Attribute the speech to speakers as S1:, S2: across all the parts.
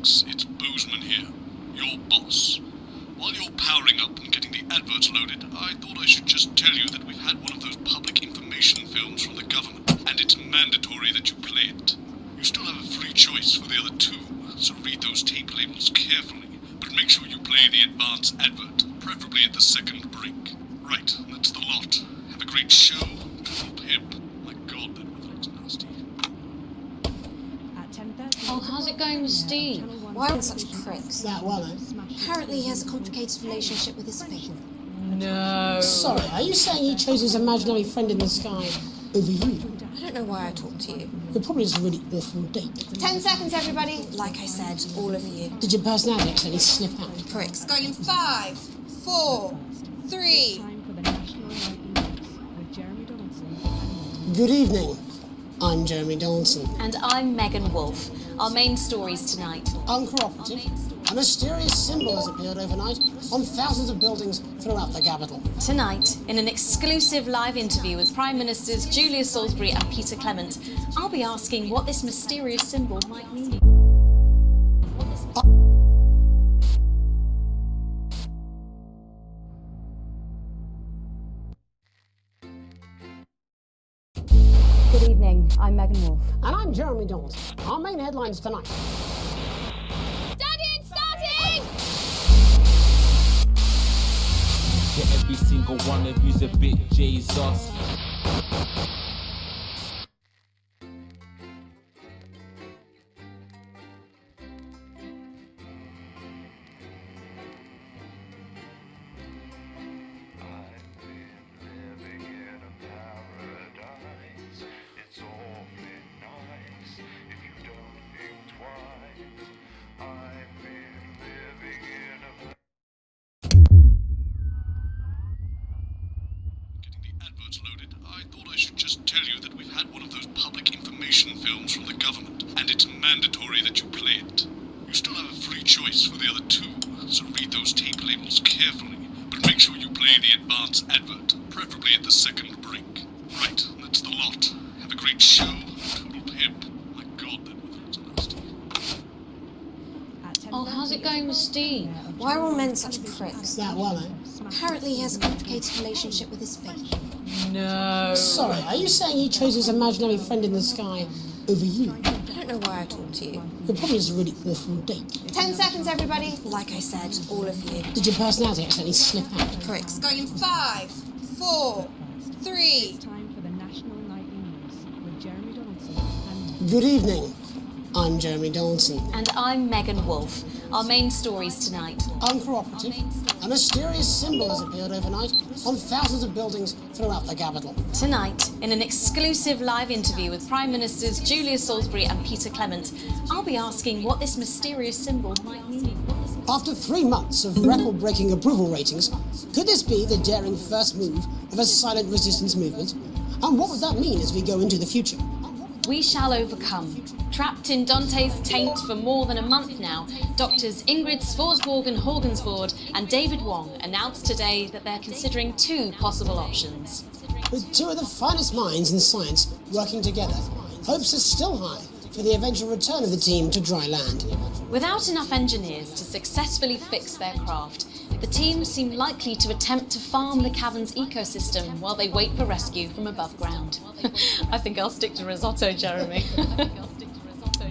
S1: Cricks, it's Bozeman here, your boss. While you're powering up and getting the adverts loaded, I thought I should just tell you that we've had one of those public information films from the government, and it's mandatory that you play it. You still have a free choice for the other two, so read those tape labels carefully, but make sure you play the advance advert, preferably at the second break. Right, that's the lot. Have a great show, Toodle Pimp. My God, that weather looks nasty.
S2: Oh, how's it going with Steve?
S3: Why are such pricks?
S4: That well,
S3: Apparently he has a complicated relationship with his faith.
S2: No.
S4: Sorry, are you saying he chose his imaginary friend in the sky over you?
S3: I don't know why I talked to you.
S4: It probably is a really awful date.
S3: 10 seconds, everybody. Like I said, all of you.
S4: Did your personality accidentally slip out?
S3: Pricks. Going in 5, 4, 3.
S4: Good evening. I'm Jeremy Donaldson.
S2: And I'm Megan Wolfe. Our main stories tonight.
S4: Uncooperative. A mysterious symbol has appeared overnight on thousands of buildings throughout the capital.
S2: Tonight, in an exclusive live interview with Prime Ministers Julia Salisbury and Peter Clement, I'll be asking what this mysterious symbol might mean. Good evening, I'm Megan Wolfe.
S4: And I'm Jeremy Donaldson. Our main headlines tonight.
S5: Every single one of you's a bit Jesus.
S1: Adverts loaded, I thought I should just tell you that we've had one of those public information films from the government, and it's mandatory that you play it. You still have a free choice for the other two, so read those tape labels carefully, but make sure you play the advance advert, preferably at the second break. Right, that's the lot. Have a great show, Toodle Pimp. My God, that weather looks nasty.
S2: Oh, how's it going with Steve?
S3: Why are all men such pricks?
S4: That well,
S3: Apparently he has a complicated relationship with his faith.
S2: No.
S4: Sorry, are you saying he chose his imaginary friend in the sky over you?
S3: I don't know why I talked to you.
S4: It probably is a really awful date.
S3: 10 seconds, everybody. Like I said, all of you.
S4: Did your personality accidentally slip out?
S3: Pricks. Going in 5, 4, 3.
S4: Good evening. I'm Jeremy Donaldson.
S2: And I'm Megan Wolfe. Our main stories tonight.
S4: Uncooperative. A mysterious symbol has appeared overnight on thousands of buildings throughout the capital.
S2: Tonight, in an exclusive live interview with Prime Ministers Julia Salisbury and Peter Clement, I'll be asking what this mysterious symbol might mean.
S4: After 3 months of record-breaking approval ratings, could this be the daring first move of a silent resistance movement? And what would that mean as we go into the future?
S2: We shall overcome. Trapped in Dante's taint for more than a month now, doctors Ingrid Svorsborg-Horgensvoord and David Wong announced today that they're considering 2 possible options.
S4: With 2 of the finest minds in science working together, hopes are still high for the eventual return of the team to dry land.
S2: Without enough engineers to successfully fix their craft, the team seem likely to attempt to farm the cavern's ecosystem while they wait for rescue from above ground. I think I'll stick to risotto, Jeremy.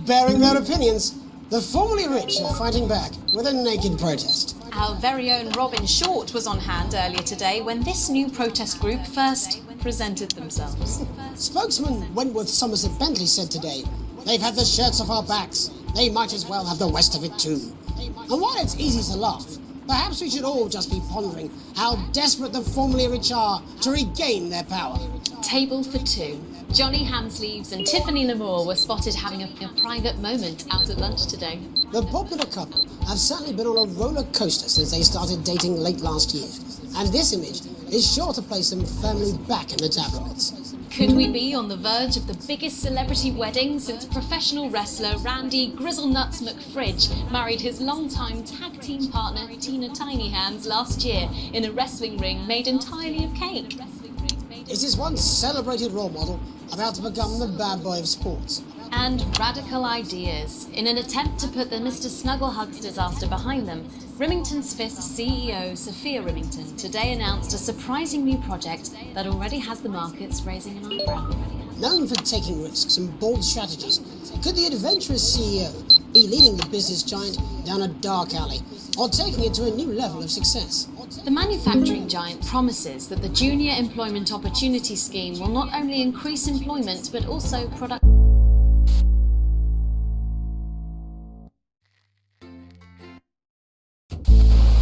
S4: Bearing their opinions, the formerly rich are fighting back with a naked protest.
S2: Our very own Robin Short was on hand earlier today when this new protest group first presented themselves.
S4: Spokesman Wentworth Somerset Bentley said today, "They've had the shirts off our backs. They might as well have the rest of it too." And while it's easy to laugh, perhaps we should all just be pondering how desperate the formerly rich are to regain their power.
S2: Table for 2. Johnny Hamsleeves and Tiffany Lamour were spotted having a private moment out at lunch today.
S4: The popular couple have certainly been on a roller coaster since they started dating late last year, and this image is sure to place them firmly back in the tabloids.
S2: Could we be on the verge of the biggest celebrity wedding since professional wrestler Randy Grizzlenuts McFridge married his longtime tag team partner Tina Tiny Hands last year in a wrestling ring made entirely of cake?
S4: Is this once celebrated role model about to become the bad boy of sports?
S2: And radical ideas. In an attempt to put the Mr. Snugglehugs disaster behind them, Rimington's Fist CEO Sophia Rimington today announced a surprising new project that already has the markets raising an eyebrow.
S4: Known for taking risks and bold strategies, could the adventurous CEO be leading the business giant down a dark alley, or taking it to a new level of success?
S2: The manufacturing giant promises that the Junior Employment Opportunity Scheme will not only increase employment but also product.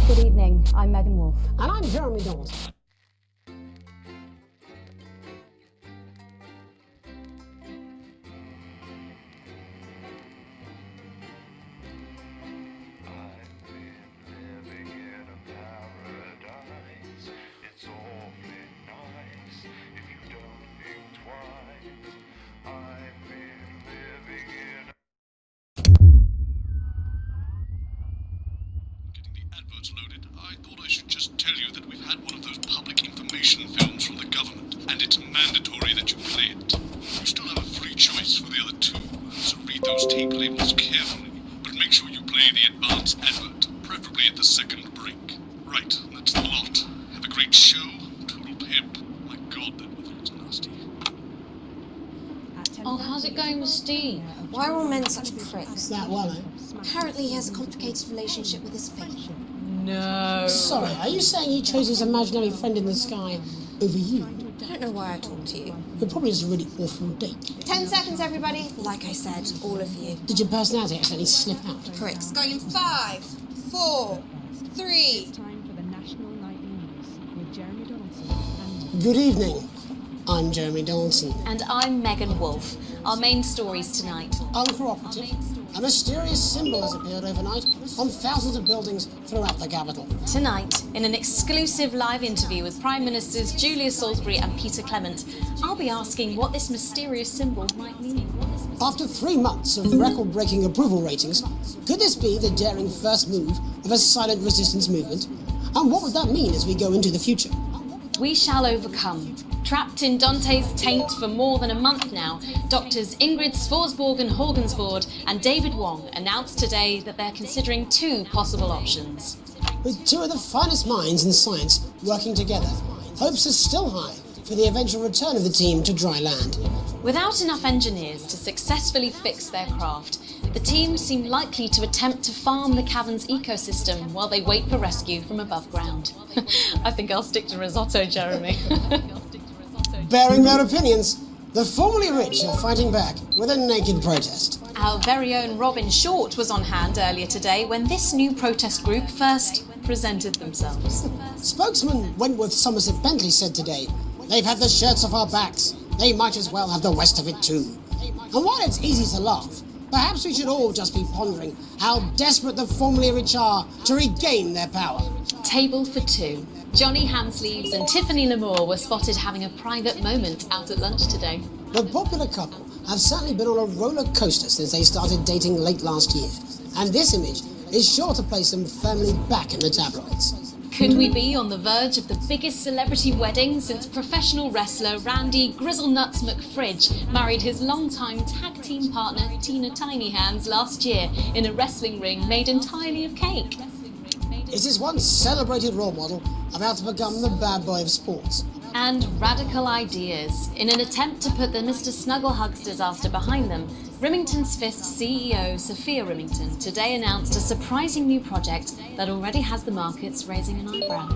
S6: Good evening, I'm Megan Wolf.
S4: And I'm Jeremy Dalton.
S1: Adverts loaded, I thought I should just tell you that we've had one of those public information films from the government, and it's mandatory that you play it. You still have a free choice for the other two, so read those tape labels carefully, but make sure you play the advance advert, preferably at the second break. Right, that's the lot. Have a great show, total pimp. My god, that weather is nasty.
S2: Oh, how's it going with Steve?
S3: Why are all men such pricks?
S4: That one, eh?
S3: Apparently he has a complicated relationship with his fate.
S2: No.
S4: Sorry, are you saying he chose his imaginary friend in the sky over you?
S3: I don't know why I talk to you.
S4: You're probably just a really awful date.
S3: 10 seconds, everybody. Like I said, all of you.
S4: Did your personality accidentally slip out?
S3: Pricks. Going in 5, 4, 3.
S6: Time for the National Nightly News with Jeremy Donaldson and
S4: Good evening. I'm Jeremy Dalton.
S2: And I'm Megan Wolf. Our main stories tonight.
S4: Uncooperative. A mysterious symbol has appeared overnight on thousands of buildings throughout the capital.
S2: Tonight, in an exclusive live interview with Prime Ministers Julia Salisbury and Peter Clement, I'll be asking what this mysterious symbol might mean.
S4: After 3 months of record-breaking approval ratings, could this be the daring first move of a silent resistance movement? And what would that mean as we go into the future?
S2: We shall overcome. Trapped in Dante's taint for more than a month now, doctors Ingrid Svorsborg Horgensvoord and David Wong announced today that they're considering 2 possible options.
S4: With 2 of the finest minds in science working together, hopes are still high for the eventual return of the team to dry land.
S2: Without enough engineers to successfully fix their craft, the team seem likely to attempt to farm the cavern's ecosystem while they wait for rescue from above ground. I think I'll stick to risotto, Jeremy.
S4: Bearing their opinions, the formerly rich are fighting back with a naked protest.
S2: Our very own Robin Short was on hand earlier today when this new protest group first presented themselves.
S4: Spokesman Wentworth Somerset Bentley said today, "They've had the shirts off our backs. They might as well have the rest of it too." And while it's easy to laugh, perhaps we should all just be pondering how desperate the formerly rich are to regain their power.
S2: Table for 2. Johnny Hansleaves and Tiffany Lamour were spotted having a private moment out at lunch today.
S4: The popular couple have certainly been on a roller coaster since they started dating late last year, and this image is sure to place them firmly back in the tabloids.
S2: Could we be on the verge of the biggest celebrity wedding since professional wrestler Randy Grizzlenuts McFridge married his longtime tag team partner Tina Tiny Hands last year in a wrestling ring made entirely of cake?
S4: Is his once celebrated role model about to become the bad boy of sports?
S2: And radical ideas. In an attempt to put the Mr. Snugglehugs disaster behind them, Rimington's Fist CEO Sophia Rimington today announced a surprising new project that already has the markets raising an eyebrow.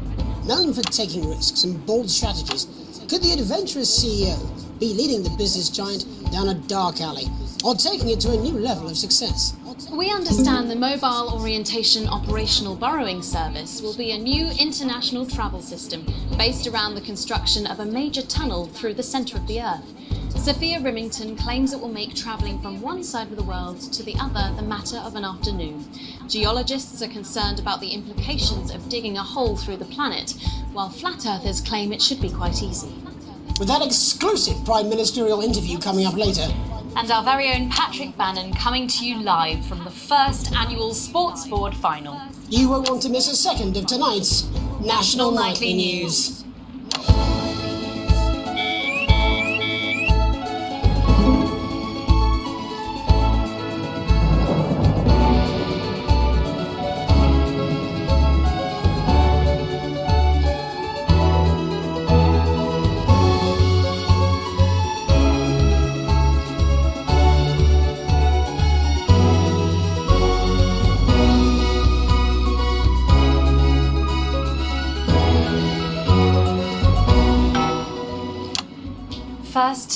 S4: Known for taking risks and bold strategies, could the adventurous CEO be leading the business giant down a dark alley, or taking it to a new level of success?
S2: We understand the Mobile Orientation Operational Burrowing Service will be a new international travel system based around the construction of a major tunnel through the centre of the Earth. Sophia Rimington claims it will make travelling from one side of the world to the other the matter of an afternoon. Geologists are concerned about the implications of digging a hole through the planet, while flat earthers claim it should be quite easy.
S4: With that exclusive Prime Ministerial interview coming up later,
S2: And our very own Patrick Bannon coming to you live from the first annual Sports Board final.
S4: you won't want to miss a second of tonight's National Nightly News.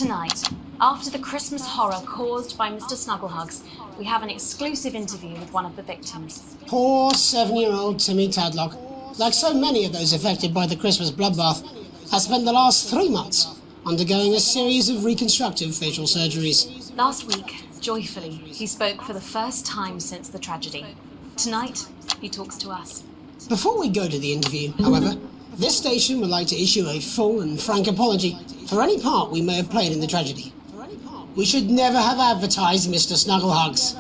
S2: Tonight, after the Christmas horror caused by Mr. Snugglehugs, we have an exclusive interview with one of the victims.
S4: Poor 7-year-old Timmy Tadlock, like so many of those affected by the Christmas bloodbath, has spent the last 3 months undergoing a series of reconstructive facial surgeries.
S2: Last week, joyfully, he spoke for the first time since the tragedy. Tonight, he talks to us.
S4: Before we go to the interview, however, this station would like to issue a full and frank apology for any part we may have played in the tragedy. We should never have advertised Mr. Snugglehugs.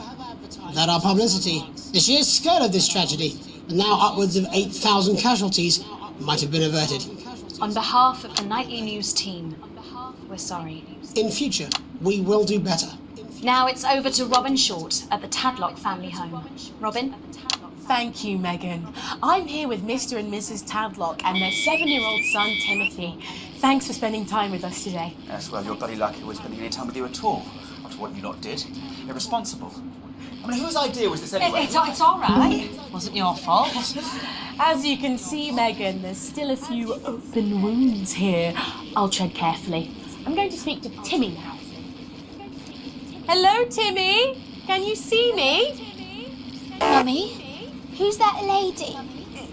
S4: Without our publicity, the sheer scale of this tragedy, and now upwards of 8,000 casualties, might have been averted.
S2: On behalf of the Nightly News team, we're sorry.
S4: In future, we will do better.
S2: Now it's over to Robin Short at the Tadlock family home. Robin?
S7: Thank you, Megan. I'm here with Mr. and Mrs. Tadlock and their 7-year-old son, Timothy. Thanks for spending time with us today.
S8: Yes, well, you're bloody lucky we're spending any time with you at all, after what you lot did. Irresponsible. I mean, whose idea was this anyway?
S9: It's all right. Wasn't your fault.
S7: As you can see, Megan, there's still a few open wounds here. I'll tread carefully. I'm going to speak to Timmy now. Hello, Timmy. Can you see me?
S10: Mummy, who's that lady?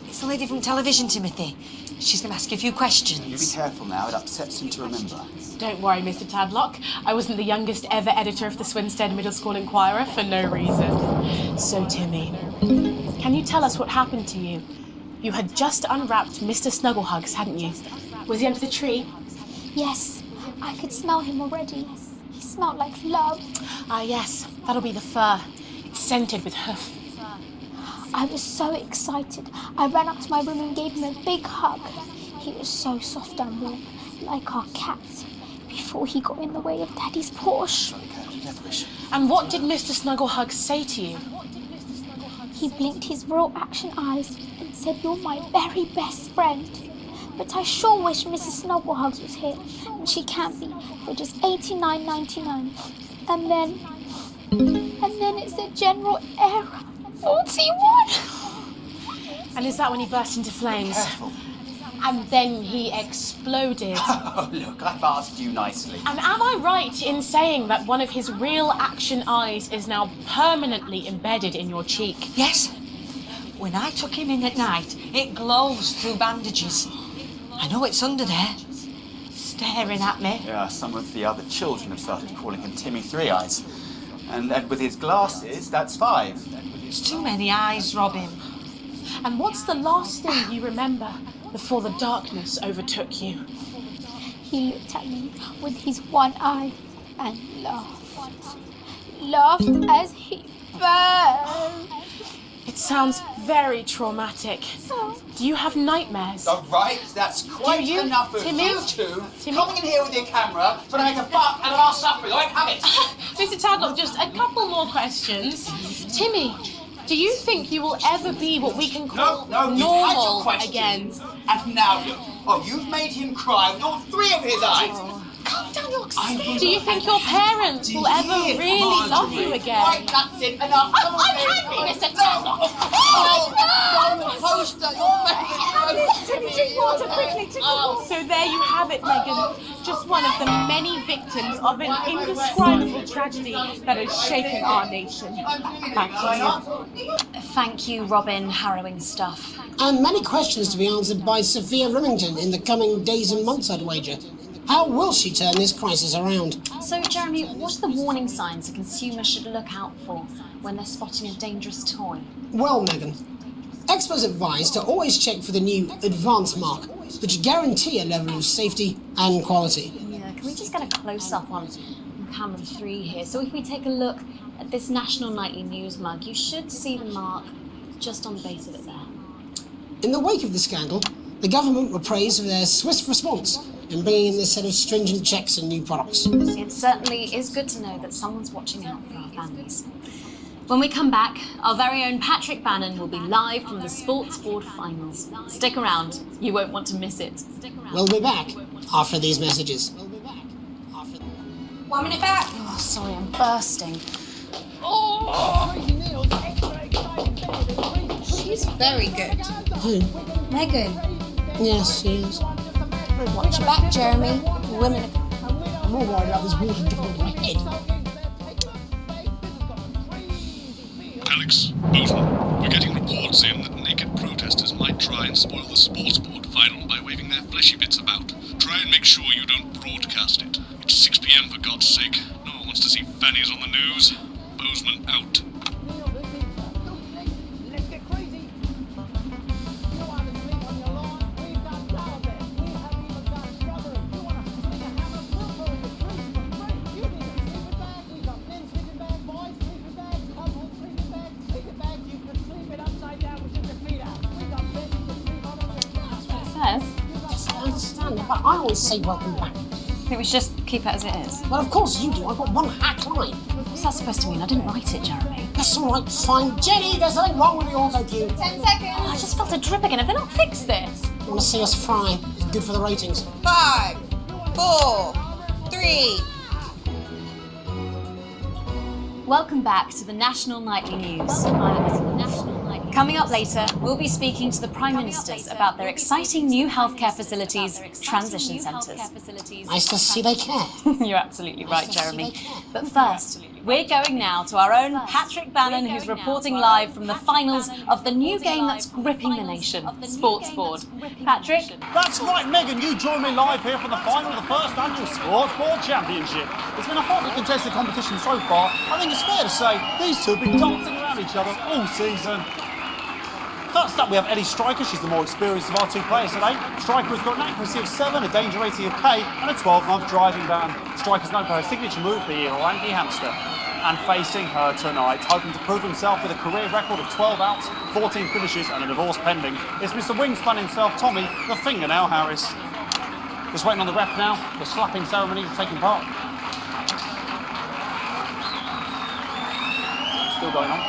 S9: It's the lady from television, Timothy. She's going to ask you a few questions.
S8: You be careful now, it upsets him to remember.
S7: Don't worry, Mr. Tadlock. I wasn't the youngest ever editor of the Swinstead Middle School Inquirer for no reason. So, Timmy, can you tell us what happened to you? You had just unwrapped Mr. Snugglehugs, hadn't you? Was he under the tree?
S10: Yes, I could smell him already. He smelled like love.
S7: Ah, yes, that'll be the fur. It's scented with hoof.
S10: I was so excited. I ran up to my room and gave him a big hug. He was so soft and warm, like our cat, before he got in the way of Daddy's Porsche.
S7: And what did Mr. Snugglehugs say to you?
S10: He blinked his real action eyes and said, "You're my very best friend." But I sure wish Mrs. Snugglehugs was here, and she can't be, for just $89.99. And then it's the general error. 41!
S7: And is that when he burst into flames?
S8: Careful.
S7: And then he exploded.
S8: Oh, look, I've asked you nicely.
S7: And am I right in saying that one of his real action eyes is now permanently embedded in your cheek?
S9: Yes. When I took him in at night, it glows through bandages. I know it's under there, staring at me.
S8: Yeah, some of the other children have started calling him Timmy Three Eyes. And with his glasses, that's 5.
S9: It's too many eyes, Robin.
S7: And what's the last thing you remember before the darkness overtook you?
S10: He looked at me with his one eye and laughed. Laughed as he burned.
S7: It sounds very traumatic. Do you have nightmares?
S8: All right, that's quite
S7: Do you?
S8: enough of
S7: Timmy?
S8: you two
S7: Timmy?
S8: coming in here with your camera trying to make a buck out of our suffering. I have it.
S7: Mr. Tadlock, just a couple more questions. Timmy, do you think you will ever be what we can call
S8: No, you've had your
S7: normal
S8: questions.
S7: again?
S8: And now look. Oh, you've made him cry with all 3 of his eyes.
S9: Calm down, you're excited.
S7: Do you think your parents will ever really love you again?
S8: Right, that's it. Enough. Come on,
S7: I'm happy, Mr. Tadlock. So there you have it, Megan. Just one of the many victims of an indescribable tragedy that has shaken our nation. Back to you.
S2: Thank you, Robin. Harrowing stuff.
S4: And many questions to be answered by Sophia Remington in the coming days and months, I'd wager. How will she turn this crisis around?
S2: So, Jeremy, what are the warning signs a consumer should look out for when they're spotting a dangerous toy?
S4: Well, Megan, experts advise to always check for the new Advance mark, which guarantee a level of safety and quality.
S2: Yeah, can we just get a close-up on camera 3 here? So if we take a look at this National Nightly News mug, you should see the mark just on the base of it there.
S4: In the wake of the scandal, the government were praised for their swift response in bringing in this set of stringent checks and new products.
S2: It certainly is good to know that someone's watching out for our families. When we come back, our very own Patrick Bannon will be live from the Sports Board Finals. Stick around, you won't want to miss it.
S4: We'll be back after these messages.
S3: 1 minute back.
S2: Oh, sorry, I'm bursting.
S3: She's very good.
S4: Who?
S3: Megan.
S4: Yes, she is.
S3: Watch your back, Jeremy. Women are...
S4: I'm more worried about this water dripping onto my head.
S1: Alex, Bozeman, we're getting reports in that naked protesters might try and spoil the sports board final by waving their fleshy bits about. Try and make sure you don't broadcast it. It's 6 p.m. for God's sake. No one wants to see fannies on the news. Bozeman out.
S2: Says.
S4: Yes, I understand, but I always say welcome back.
S2: I think we should just keep it as it is.
S4: Well, of course you do. I've got one hack line.
S2: What's that supposed to mean? I didn't write it, Jeremy.
S4: That's all right, fine. Jenny, there's something wrong with the auto cue.
S3: 10 seconds.
S2: Oh, I just felt a drip again. Have they not fixed this?
S4: Want to see us fry? It's good for the ratings.
S3: 5, 4, 3.
S2: Welcome back to the National Nightly News. Coming up later, we'll be speaking to the Prime Ministers about their exciting new healthcare facilities, transition centres.
S4: Nice to see they care.
S2: You're absolutely right, Jeremy. But first, we're going now to our own Patrick Bannon, who's reporting live from the finals of the new game that's gripping the nation, Sports Board. Patrick?
S11: That's right, Megan. You join me live here for the final of the first annual Sports Board Championship. It's been a hotly contested competition so far. I think it's fair to say these two have been dancing around each other all season. First up, we have Eddie Striker. She's the more experienced of our two players today. Striker has got an accuracy of 7, a danger rating of K, and a 12-month driving ban. Striker's known for her signature move, the Orangi hamster. And facing her tonight, hoping to prove himself with a career record of 12 outs, 14 finishes, and a divorce pending, it's Mr. Wingspan himself, Tommy, the Fingernail Harris. Just waiting on the ref now. The slapping ceremony is taking part. Still going on.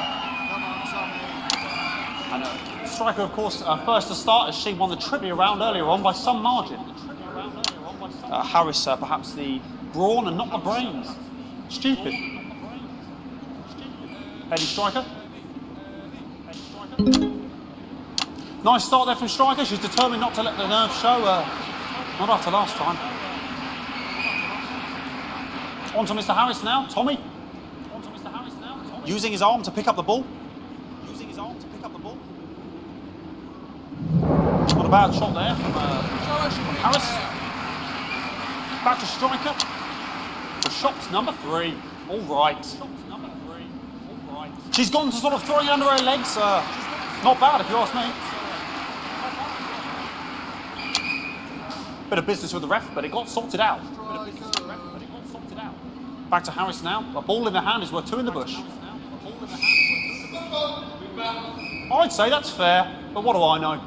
S11: And Striker, of course, first to start as she won the trivia round earlier on by some margin. Harris, perhaps the brawn and not the brains. Stupid. Eddie Striker. Nice start there from Striker. She's determined not to let the nerves show. Not after last time. On to Mr. Harris now. Tommy. Using his arm to pick up the ball. Not a bad shot there from Harris. Back to Striker. For shot number 3. All right. She's gone to sort of throwing it under her legs. Not bad if you ask me. Bit of business with the ref, but it got sorted out. Back to Harris now. A ball in the hand is worth 2 in the bush. I'd say that's fair, but what do I know?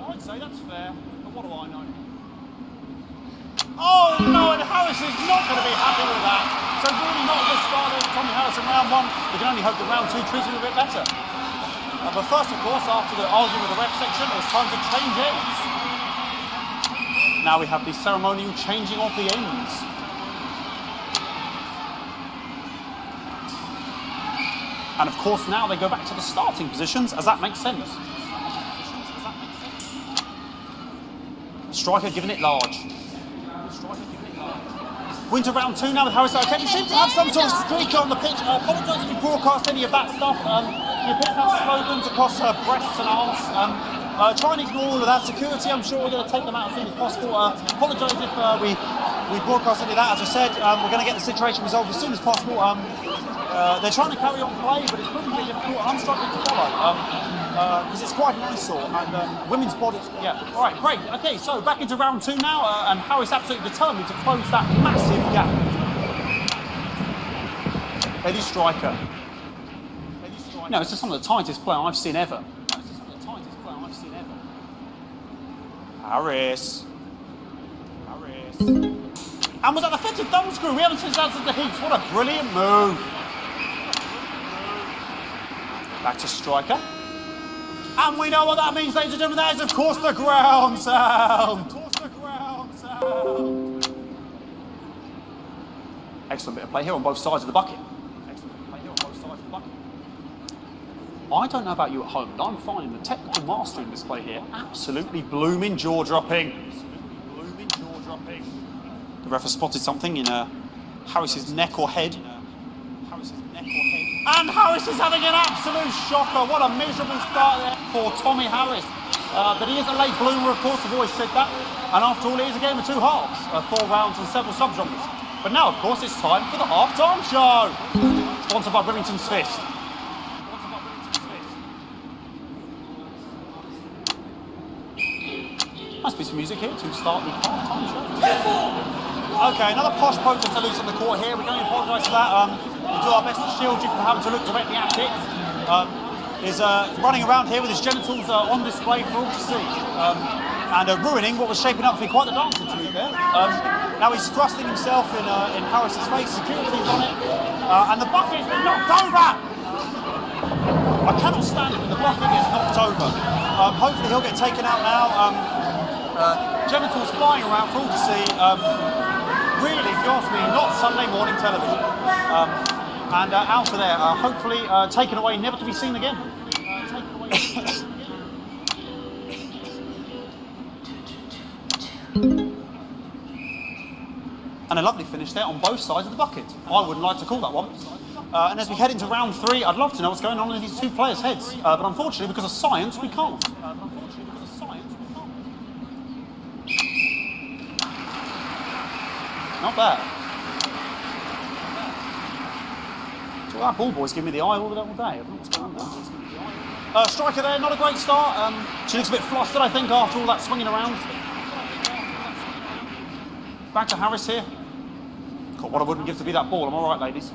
S11: Oh no, and Harris is not going to be happy with that. So really not a good start there, Tommy Harris in round 1. We can only hope that round 2 treats him a bit better. But first, of course, after the argument with the ref section, it's time to change ends. Now we have the ceremonial changing of the ends. And of course now they go back to the starting positions, as that makes sense. Striker giving it large. Winter round 2 now with Harris. Okay, you seem to have some sort of streak on the pitch. Apologise if you broadcast any of that stuff. You picked out slogans across her breasts and arms. Try and ignore all of that. Security, I'm sure we're going to take them out as soon as possible. Apologise if we broadcast any of that. As I said, we're going to get the situation resolved as soon as possible. They're trying to carry on play, but it's proving really difficult. I'm struggling to follow because it's quite an eyesore and women's bodies. Yeah. All right, great. Okay, so back into round 2 now, and Harris absolutely determined to close that massive gap. Eddie Striker. No, it's just some of the tightest play I've seen ever. Harris. And was that the fetid thumb screw? We haven't seen that since the heats. What a brilliant move. Back to Striker. And we know what that means, ladies and gentlemen. That is, of course, the ground sound. Excellent bit of play here on both sides of the bucket. I don't know about you at home, but I'm finding the technical mastering this play here absolutely blooming jaw-dropping. The ref has spotted something in Harris's neck or head. And Harris is having an absolute shocker. What a miserable start there for Tommy Harris. But he is a late bloomer, of course, we've always said that. And after all, it is a game of two halves, 4 rounds and several subgenres. But now, of course, it's time for the half-time show. Sponsored by Remington's Fist. Nice piece of music here to start the half-time show. Okay, another posh protester loose on the court here. We can only apologise for that. We'll do our best to shield you from having to look directly at it. Is running around here with his genitals on display for all to see. And ruining what was shaping up to be quite the dancer, to be fair. Now he's thrusting himself in Harris's face, security's on it, and the bucket's been knocked over! I cannot stand it when the bucket gets knocked over. Hopefully he'll get taken out now. Genitals flying around for all to see. Really, if you ask me, not Sunday morning television. And out of there, hopefully taken away, never to be seen again. And a lovely finish there on both sides of the bucket. I wouldn't like to call that one. And as we head into round 3, I'd love to know what's going on in these two players' heads. But unfortunately, because of science, we can't. Not bad. So that ball boy's giving me the eye all day. I don't know what's going on there. Striker there, not a great start. She looks a bit flustered, I think, after all that swinging around. Back to Harris here. God, what I wouldn't give to be that ball. I'm all right, ladies.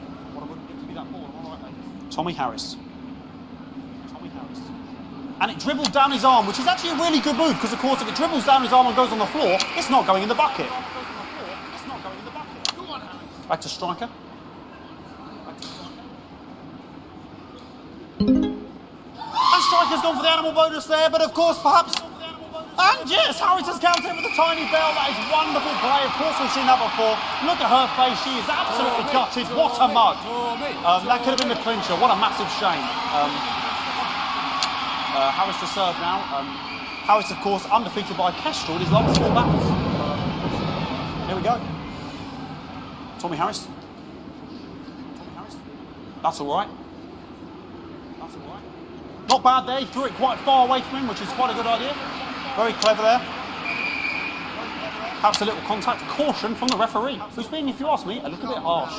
S11: Tommy Harris. And it dribbled down his arm, which is actually a really good move, because, of course, if it dribbles down his arm and goes on the floor, it's not going in the bucket. Back to striker. And striker's gone for the animal bonus there, but of course, perhaps... And yes, Harris has counted with a tiny bell. That is wonderful play. Of course, we've seen that before. Look at her face. She is absolutely gutted. What a mug. That could have been the clincher. What a massive shame. Harris to serve now. Harris, of course, undefeated by Kestrel in his last 4 battles. Here we go. Tommy Harris. That's all right. Not bad there. He threw it quite far away from him, which is quite a good idea. Very clever there. Perhaps a little contact. Caution from the referee, who's been, if you ask me, a little bit harsh.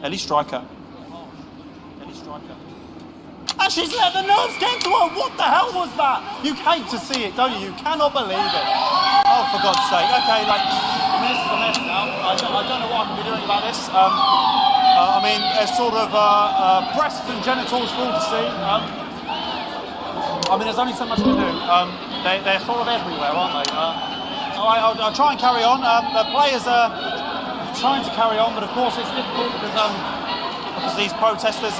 S11: Ellie Striker. And she's let the nerves get to her. What the hell was that? You hate to see it, don't you? You cannot believe it. Oh, for God's sake. Okay, like, I mean, this is a mess now. I don't know what I can be doing about this. I mean, there's sort of breasts and genitals for all to see. I mean, there's only so much to do. They're sort of everywhere, aren't they? I'll try and carry on. The players are trying to carry on, but of course it's difficult because these protesters,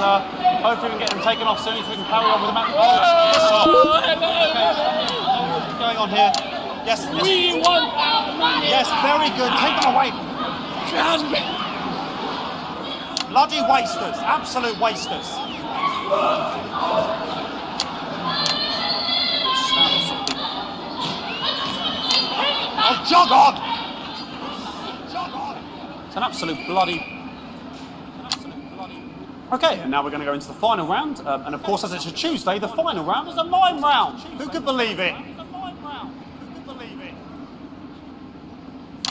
S11: hopefully we can get them taken off soon so we can carry on with the match. What's going on here? Yes. We want our money. Yes, very good. Take them away. Bloody wasters. Absolute wasters. Oh, jog on! It's an absolute bloody... Okay, and now we're going to go into the final round. And of course, as it's a Tuesday, the final round is a mime round. Who could believe it?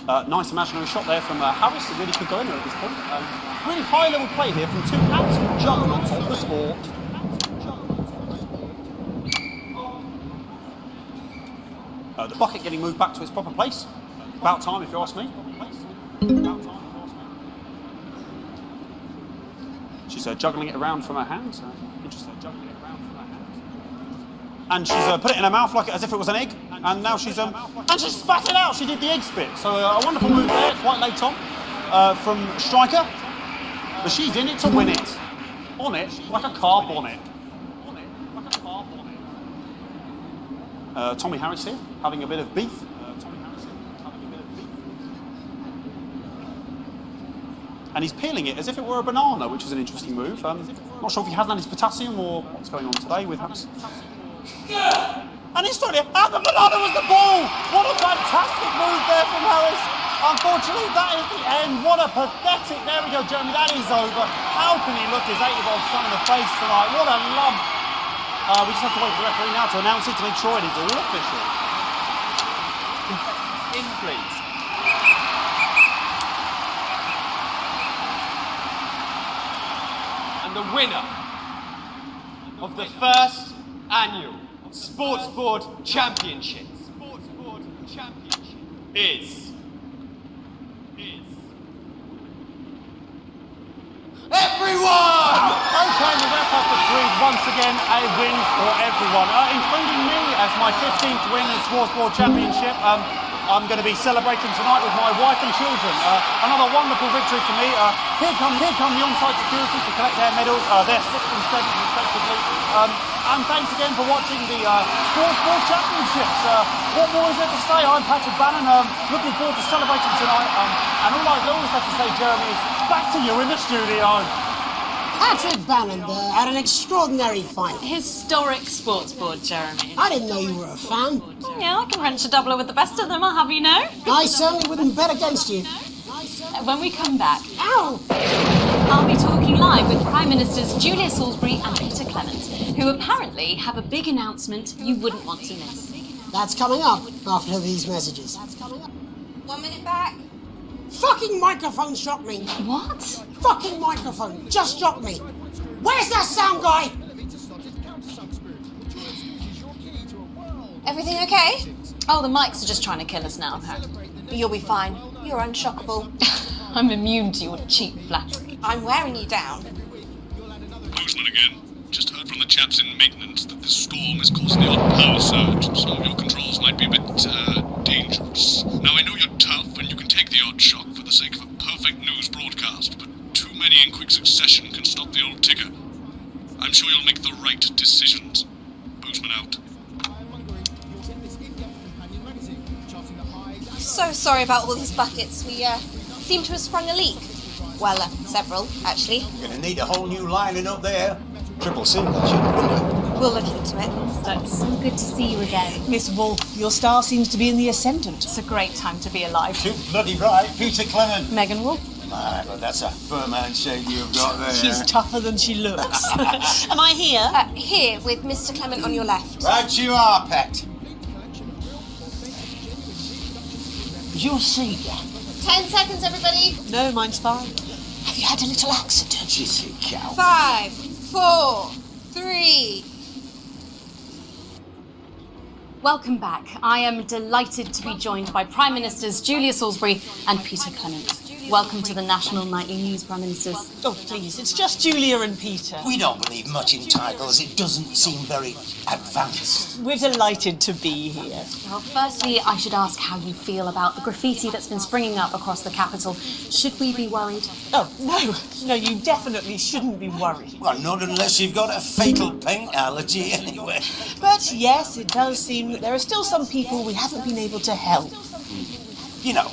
S11: Nice imaginary shot there from Harris. It really could go in there at this point. Really high-level play here from 2 absolute juggernauts of the sport. The bucket getting moved back to its proper place. About time, if you ask me. She's juggling it around from her hands. Interesting. And she's put it in her mouth like as if it was an egg. And now she's and she spat it out. She did the egg spit. So a wonderful move there, quite late on, from striker. But she's in it to win it. On it like a car bonnet. Tommy Harris here, having a bit of beef. And he's peeling it as if it were a banana, which is an interesting move. Not sure if he hasn't had his potassium or what's going on today with Harris. And he's throwing it, and the banana was the ball! What a fantastic move there from Harris! Unfortunately, that is the end. What a pathetic... There we go, Jeremy, that is over. How can he look his 8-year-old son in the face tonight? What a lump. We just have to wait for the referee now to announce it to make sure it is all official. In, please.
S12: And the winner of the first annual Sports Board Championship is everyone!
S11: Okay, the ref has decreed once again a win for everyone, including me as my 15th win in the Sports Board Championship. I'm going to be celebrating tonight with my wife and children. Another wonderful victory for me. Here come the on-site security to collect their medals. They're 6th and 7th respectively. And thanks again for watching the Sports Board Championships. What more is there to say? I'm Patrick Bannon. Looking forward to celebrating tonight. And all I always have to say, Jeremy, is back to you in the studio.
S4: Patrick Bannon there had an extraordinary final.
S2: Historic sports board, Jeremy.
S4: I didn't know you were a fan.
S2: Yeah, I can wrench a doubler with the best of them, I'll have you know.
S4: I certainly wouldn't bet against you.
S2: When we come back,
S4: Ow!
S2: I'll be talking live with Prime Ministers Julia Salisbury and Peter Clement, who apparently have a big announcement you wouldn't want to miss.
S4: That's coming up after these messages.
S3: 1 minute back.
S4: Fucking microphone shot me.
S2: What?
S4: Fucking microphone just shot me. Where's that sound guy?
S3: Everything okay?
S2: Oh, the mics are just trying to kill us now, apparently.
S3: You'll be fine. You're unshockable.
S2: I'm immune to your cheap flattery.
S3: I'm wearing you down.
S1: Postman again. Just heard from the chaps in maintenance that this storm is causing the odd power surge, so your controls might be a bit, dangerous. Now, I know you're tough and you can take the odd shock for the sake of a perfect news broadcast, but too many in quick succession can stop the old ticker. I'm sure you'll make the right decisions. Postman out.
S3: So sorry about all these buckets. We seem to have sprung a leak. Well, several, actually.
S13: You're going to need a whole new lining up there. Triple single, wouldn't it?
S3: We'll look into it.
S2: It's so good to see you again.
S6: Miss Wolf, your star seems to be in the ascendant.
S2: It's a great time to be alive.
S13: Too bloody right, Peter Clement.
S2: Megan Wolf.
S13: Ah, but that's a firm handshake you've got there.
S6: She's tougher than she looks. Am I here?
S3: Here, with Mr. Clement on your left.
S13: Right you are, pet. Is your seat?
S3: 10 seconds, everybody.
S6: No, mine's fine. Have you had a little accident?
S13: Jissy cow.
S3: 5, 4, 3.
S2: Welcome back. I am delighted to be joined by Prime Ministers Julia Salisbury and Peter Clement. Welcome to the National Nightly News, Prime Ministers.
S6: Oh, please, it's just Julia and Peter.
S13: We don't believe much in titles. It doesn't seem very advanced.
S6: We're delighted to be here.
S2: Well, firstly, I should ask how you feel about the graffiti that's been springing up across the capital. Should we be worried?
S6: Oh, no, you definitely shouldn't be worried.
S13: Well, not unless you've got a fatal paint allergy anyway.
S6: But yes, it does seem that there are still some people we haven't been able to help.
S13: You know,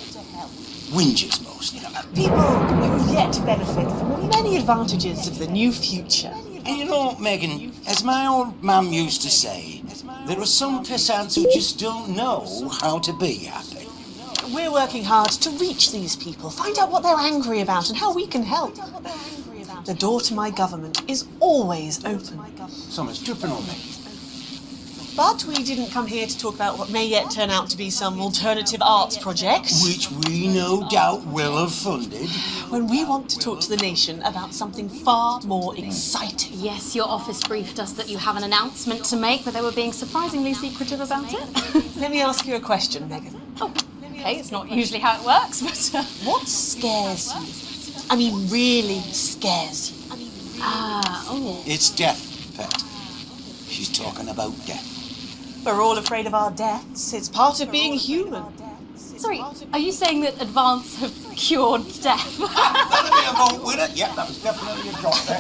S13: whingers mostly.
S6: People who've yet to benefit from the many advantages of the new future.
S13: And you know, Megan, as my old mum used to say, there are some pissants who just don't know how to be happy.
S6: We're working hard to reach these people, find out what they're angry about and how we can help. The door to my government is always open.
S13: Someone's tripping on me.
S6: But we didn't come here to talk about what may yet turn out to be some alternative arts project.
S13: Which we no doubt will have funded.
S6: When we want to talk to the nation about something far more exciting.
S2: Yes, your office briefed us that you have an announcement to make, but they were being surprisingly secretive about it.
S6: Let me ask you a question, Megan.
S2: Oh, okay, it's not usually how it works, but...
S6: What scares you? I mean, really scares you?
S13: It's death, Pet. She's talking about death.
S6: We're all afraid of our deaths. It's part of being human.
S2: Sorry, are you saying that advance have cured death?
S13: That'll be a vote winner. Yeah, that was definitely a drop there.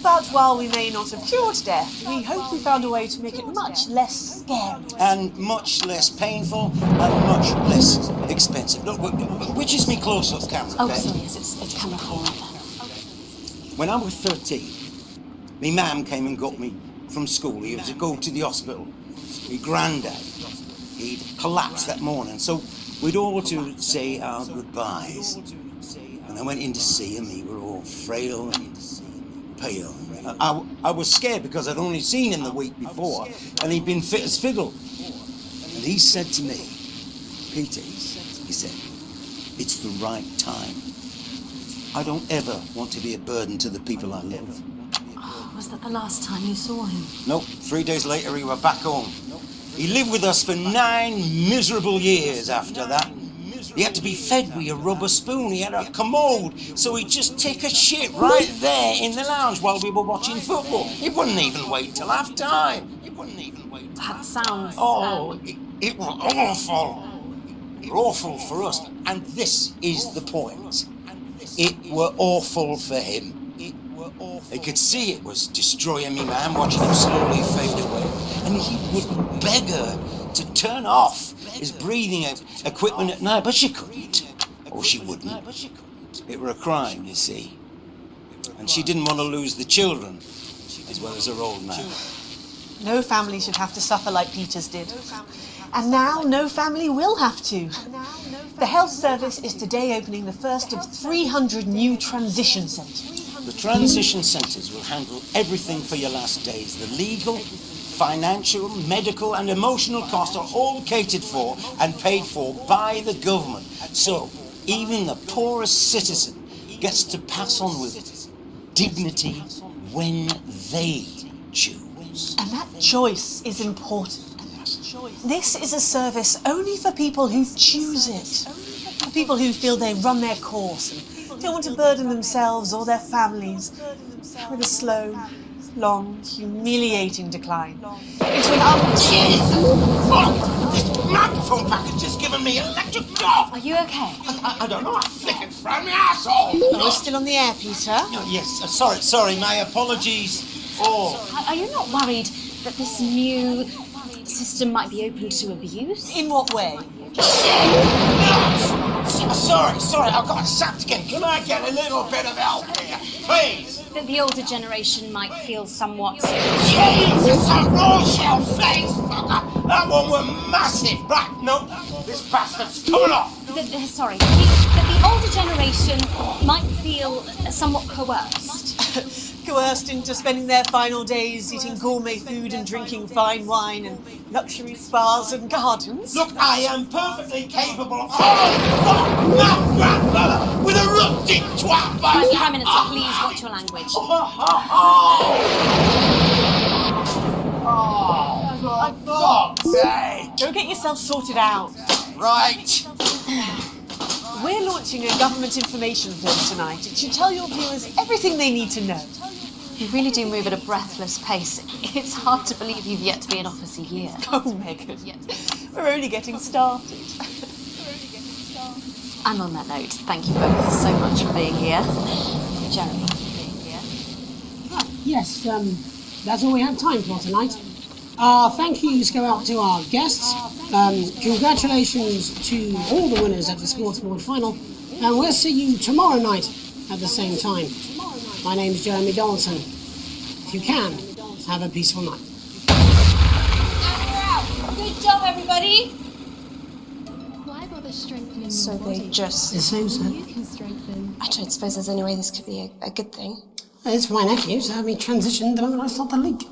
S6: But while we may not have cured death, we hope we found a way to make it much less scary.
S13: And much less painful and much less expensive. Look, which is me close-up camera,
S2: Oh,
S13: Pet?
S2: sorry, yes, it's camera 4 right there.
S13: When I was 13, me mam came and got me from school. He was to go to the hospital. My granddad, he'd collapsed that morning, so we'd all to say our goodbyes. And I went in to see him. He were all frail and pale. I was scared because I'd only seen him the week before, and he'd been fit as fiddle. And he said to me, Peter, he said, it's the right time. I don't ever want to be a burden to the people I love.
S2: Oh, was that the last time you saw him?
S13: Nope, 3 days later we were back home. He lived with us for 9 miserable years after that. He had to be fed with a rubber spoon. He had a commode, so he'd just take a shit right there in the lounge while we were watching football. He wouldn't even wait till half time.
S2: That sounds...
S13: It was awful. It were awful for us. And this is the point. It were awful for him. I could see it was destroying me, man, watching him slowly fade away. And he would beg her to turn off his breathing equipment at night, but she couldn't. Or she wouldn't. It were a crime, you see. And she didn't want to lose the children, as well as her old man.
S6: No family should have to suffer like Peter's did. And now no family will have to. The health service is today opening the first of 300 new transition centres.
S13: The transition centres will handle everything for your last days. The legal, financial, medical and emotional costs are all catered for and paid for by the government. So even the poorest citizen gets to pass on with dignity when they choose.
S6: And that choice is important. This is a service only for people who choose it. For people who feel they run their course and don't want to burden themselves or their families with a slow, long, humiliating decline into an
S13: This microphone package has given me electric shock.
S2: Are you okay?
S13: I don't know. I flickered from my asshole.
S6: We're still on the air, Peter.
S13: Oh, yes. Sorry. My apologies.
S2: Are you not worried that this new system might be open to abuse?
S6: In what way?
S13: Sorry, I've got sapped again. Can I get a little bit of help here, please?
S2: That the older generation might feel somewhat...
S13: Jesus, a raw shell face, fucker! That one was massive! Right, no, this bastard's coming off!
S2: That the older generation might feel somewhat coerced.
S6: Coerced into spending their final days eating gourmet food and drinking fine wine and luxury spas and gardens.
S13: Look, I am perfectly capable of... Oh, fuck! My grandmother with a rusty twat by
S2: Prime Minister, please watch your language.
S13: For fuck's sake!
S6: Go get yourself sorted out.
S13: Right.
S6: We're launching a government information film tonight. It should tell your viewers everything they need to know.
S2: You really do move at a breathless pace. It's hard to believe you've yet to be in office a year.
S6: Oh, Megan, we're only getting started.
S2: And on that note, thank you both so much for being here. Jeremy.
S4: Yes, that's all we have time for tonight. Thank yous go out to our guests. Congratulations to all the winners at the Sports Board final. And we'll see you tomorrow night at the same time. My name's Jeremy Donaldson. If you can, have a peaceful night.
S3: And we're out. Good job, everybody.
S10: Why bother strengthening
S3: So
S10: your
S3: they
S10: body?
S3: just...
S4: The same, sir.
S10: You can strengthen.
S3: I don't suppose there's any way this could be a good thing.
S4: It's for my nephew, so I transitioned the moment I stopped the leak.